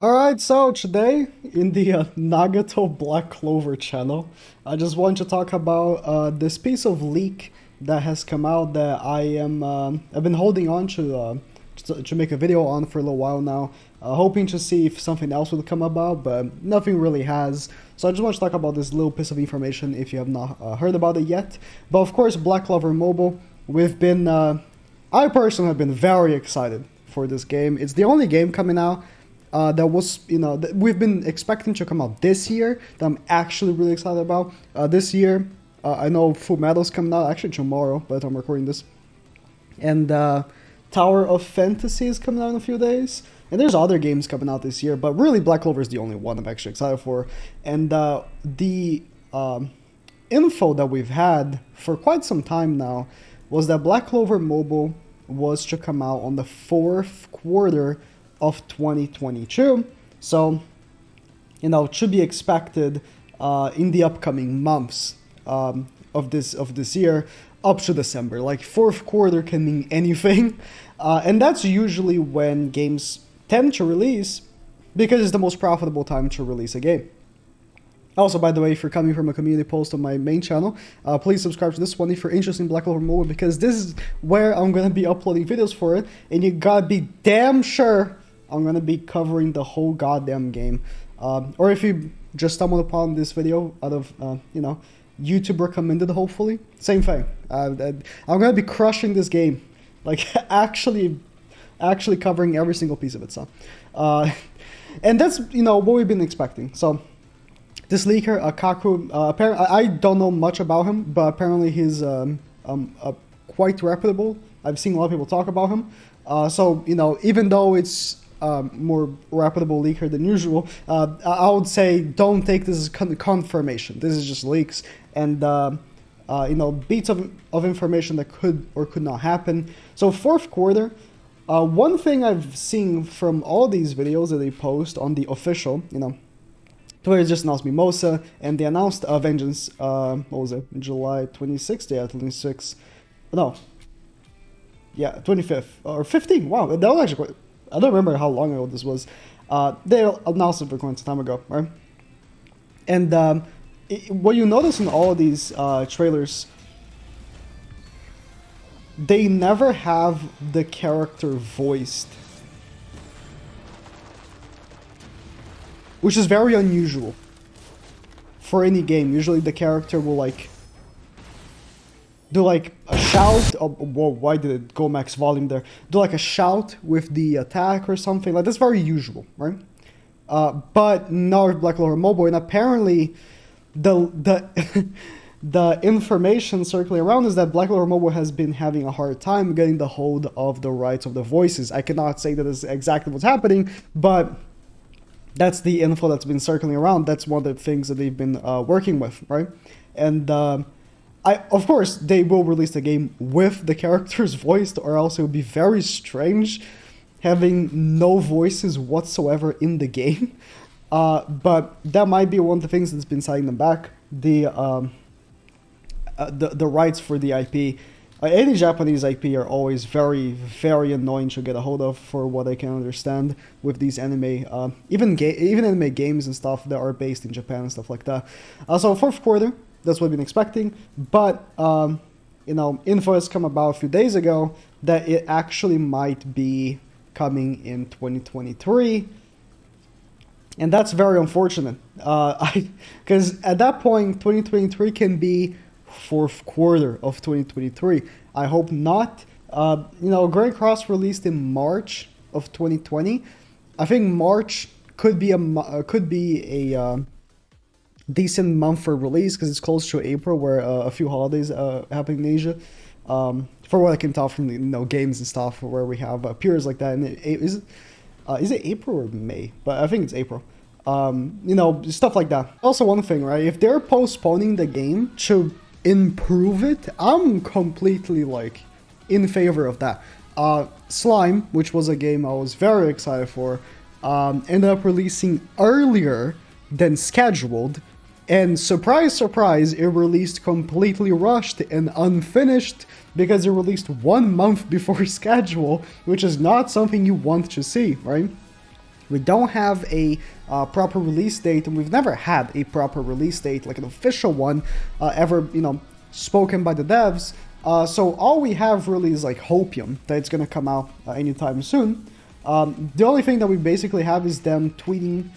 Alright, so today in the Nagato Black Clover channel, I just want to talk about this piece of leak that has come out that I've been holding on to make a video on for a little while now, hoping to see if something else would come about, but nothing really has. So I just want to talk about this little piece of information if you have not heard about it yet. But of course, Black Clover Mobile, I personally have been very excited for this game. It's the only game coming out that was, that we've been expecting to come out this year, that I'm actually really excited about. This year, I know Full Metal's coming out actually tomorrow, by the time I'm recording this. And Tower of Fantasy is coming out in a few days. And there's other games coming out this year, but really Black Clover is the only one I'm actually excited for. And the info that we've had for quite some time now was that Black Clover Mobile was to come out on the fourth quarter of 2022, so it should be expected in the upcoming months of this year up to December. Like fourth quarter can mean anything, and that's usually when games tend to release because it's the most profitable time to release a game. Also, by the way, if you're coming from a community post on my main channel, please subscribe to this one if you're interested in Black Clover Mobile, because this is where I'm going to be uploading videos for it, and you gotta be damn sure I'm going to be covering the whole goddamn game. Or if you just stumbled upon this video out of, YouTube recommended, hopefully, same thing. I'm going to be crushing this game, like actually covering every single piece of it. So, and that's, what we've been expecting. So this leaker, Kaku, apparently, I don't know much about him, but apparently he's quite reputable. I've seen a lot of people talk about him. So, even though it's more reputable leaker than usual, I would say don't take this as confirmation. This is just leaks and bits of information that could or could not happen. So fourth quarter, one thing I've seen from all these videos that they post on the official, Twitter just announced Mimosa, and they announced Vengeance, what was it, July 26th? Yeah, 26th. No. Yeah, 25th. Or 15th. Wow, that was actually quite... I don't remember how long ago this was. They announced it for quite some time ago, right? And what you notice in all of these trailers, they never have the character voiced, which is very unusual for any game. Usually the character will do like a shout. Oh, whoa, why did it go max volume there? Do like a shout with the attack or something. Like, that's very usual, right? But now with Black Clover Mobile, and apparently the the information circling around is that Black Clover Mobile has been having a hard time getting the hold of the rights of the voices. I cannot say that is exactly what's happening, but that's the info that's been circling around. That's one of the things that they've been working with, right? And of course, they will release the game with the characters voiced, or else it would be very strange having no voices whatsoever in the game. But that might be one of the things that's been setting them back. The rights for the IP. Any Japanese IP are always very, very annoying to get a hold of, for what I can understand with these anime, even anime games and stuff that are based in Japan and stuff like that. So fourth quarter. That's what we've been expecting, but, info has come about a few days ago that it actually might be coming in 2023, and that's very unfortunate, because at that point, 2023 can be fourth quarter of 2023. I hope not. Grand Cross released in March of 2020. I think March could be a decent month for release, because it's close to April, where a few holidays happen in Asia. For what I can tell from the games and stuff, where we have periods like that. And is it April or May? But I think it's April. Stuff like that. Also, one thing, right? If they're postponing the game to improve it, I'm completely in favor of that. Slime, which was a game I was very excited for, ended up releasing earlier than scheduled. And surprise, surprise, it released completely rushed and unfinished because it released 1 month before schedule, which is not something you want to see, right? We don't have a proper release date, and we've never had a proper release date, like an official one, ever, spoken by the devs. So all we have really is like hopium that it's gonna come out anytime soon. The only thing that we basically have is them tweeting,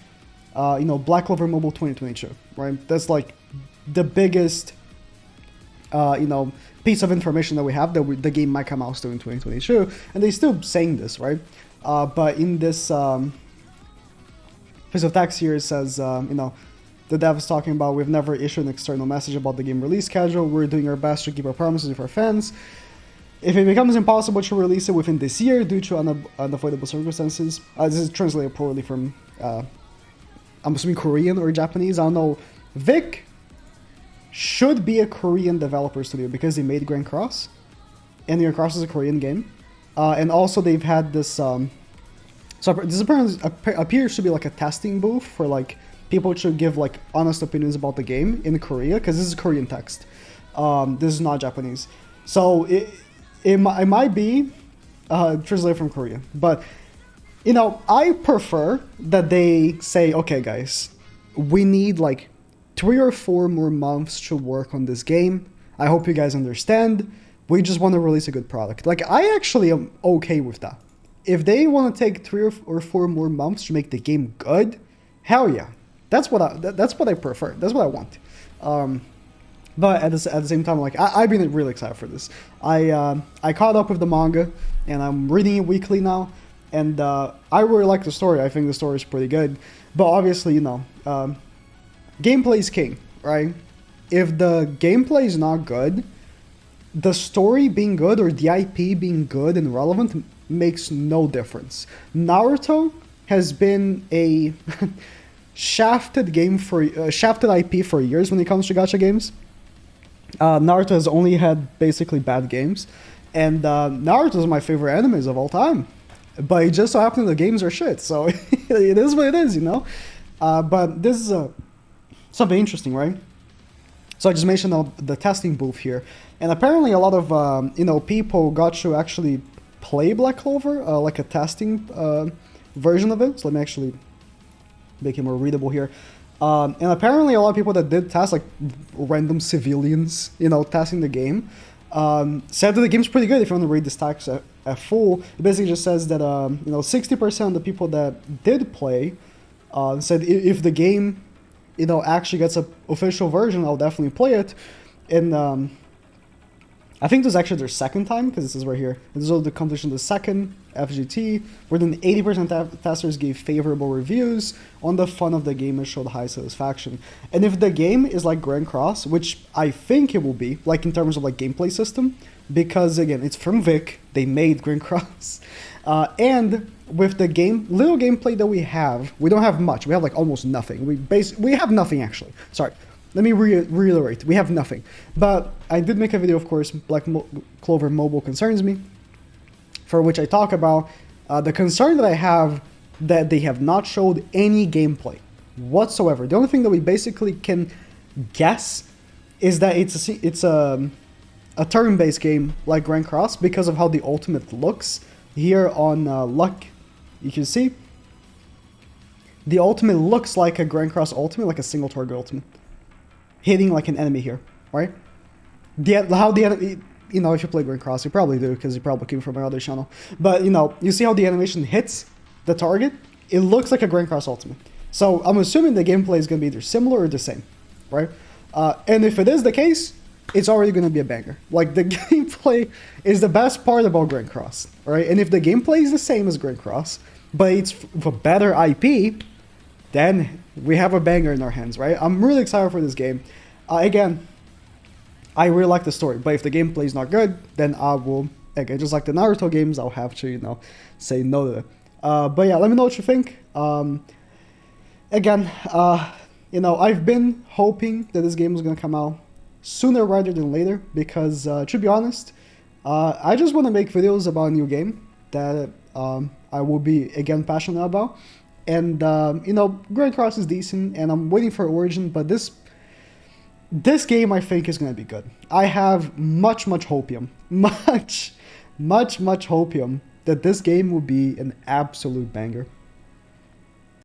Black Clover Mobile 2022, right? That's like the biggest, piece of information that we have, that the game might come out still in 2022, and they're still saying this, right? But in this piece of text here, it says, the dev is talking about, we've never issued an external message about the game release schedule. We're doing our best to keep our promises with our fans. If it becomes impossible to release it within this year due to unavoidable circumstances, this is translated poorly from, I'm assuming Korean or Japanese, I don't know. Vic should be a Korean developer studio because they made Grand Cross, and Grand Cross is a Korean game. And also they've had this, so this apparently appears to be like a testing booth for like people to give like honest opinions about the game in Korea, because this is Korean text. This is not Japanese. So it might be translated from Korean, but I prefer that they say, okay guys, we need like 3 or 4 more months to work on this game. I hope you guys understand. We just want to release a good product. Like, I actually am okay with that. If they want to take 3 or 4 more months to make the game good, hell yeah. That's what I prefer. That's what I want. But at the same time, like, I've been really excited for this. I caught up with the manga, and I'm reading it weekly now. And I really like the story. I think the story is pretty good. But obviously, gameplay is king, right? If the gameplay is not good, the story being good or the IP being good and relevant makes no difference. Naruto has been a shafted IP for years when it comes to gacha games. Naruto has only had basically bad games, and Naruto is my favorite animes of all time. But it just so happens the games are shit, so it is what it is, But this is something interesting, right? So I just mentioned the testing booth here, and apparently a lot of people got to actually play Black Clover, like a testing version of it. So let me actually make it more readable here. And apparently a lot of people that did test, like random civilians, testing the game, said that the game's pretty good. If you want to read the stats at full, it basically just says that 60% of the people that did play said if the game actually gets an official version, I'll definitely play it. And I think this is actually their second time, because this is right here. This is the competition, the second FGT, where then 80% of testers gave favorable reviews on the fun of the game and showed high satisfaction. And if the game is like Grand Cross, which I think it will be, like in terms of like gameplay system, because again, it's from Vic, they made Grand Cross, and with the little gameplay that we have, we don't have much. We have like almost nothing. We have nothing actually. Sorry. Let me reiterate. We have nothing. But I did make a video, of course, Black Clover Mobile Concerns Me, for which I talk about the concern that I have that they have not showed any gameplay whatsoever. The only thing that we basically can guess is that it's a turn-based game like Grand Cross because of how the ultimate looks. Here on Luck, you can see the ultimate looks like a Grand Cross ultimate, like a single target ultimate, hitting like an enemy here, right? How the enemy, if you play Grand Cross, you probably do because you probably came from my other channel. But you see how the animation hits the target? It looks like a Grand Cross ultimate. So I'm assuming the gameplay is going to be either similar or the same, right? And if it is the case, it's already going to be a banger. Like, the gameplay is the best part about Grand Cross, right? And if the gameplay is the same as Grand Cross, but it's for better IP, then we have a banger in our hands, right? I'm really excited for this game. Again, I really like the story, but if the gameplay is not good, then I will, again, just like the Naruto games, I'll have to, say no to it. But yeah, let me know what you think. Again, I've been hoping that this game was going to come out sooner rather than later, because to be honest, I just want to make videos about a new game that I will be again passionate about. And Grand Cross is decent, and I'm waiting for Origin, but this game I think is going to be good. I have much hopium, much hopium that this game will be an absolute banger.